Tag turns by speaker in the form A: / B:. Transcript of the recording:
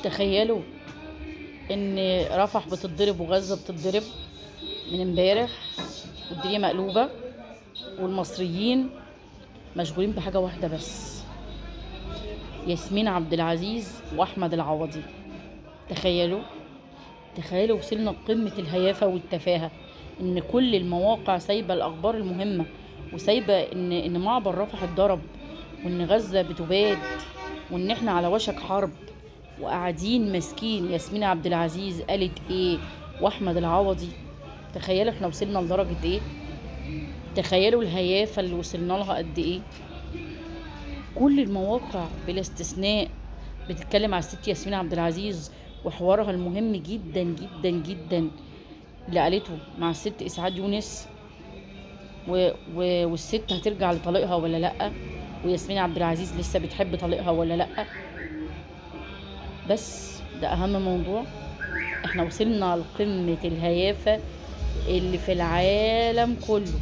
A: تخيلوا ان رفح بتتضرب وغزة بتتضرب من امبارح، والدنيا مقلوبة، والمصريين مشغولين بحاجة واحدة بس: ياسمين عبد العزيز واحمد العوضي. تخيلوا، تخيلوا وصلنا لقمة الهيافة والتفاهة، ان كل المواقع سايبة الاخبار المهمة، وسايبة ان معبر رفح اتضرب، وان غزة بتباد، وان احنا على وشك حرب، وقاعدين ماسكين ياسمين عبد العزيز قالت ايه واحمد العوضي. تخيلوا احنا وصلنا لدرجة ايه، تخيلوا الهيافة اللي وصلنا لها قد ايه. كل المواقع بلا استثناء بتتكلم على الست ياسمين عبد العزيز وحوارها المهم جدا جدا جدا اللي قالته مع الست اسعاد يونس، والست هترجع لطليقها ولا لا، وياسمين عبد العزيز لسه بتحب طليقها ولا لا. بس ده اهم موضوع. احنا وصلنا لقمة الهيافة اللي في العالم كله.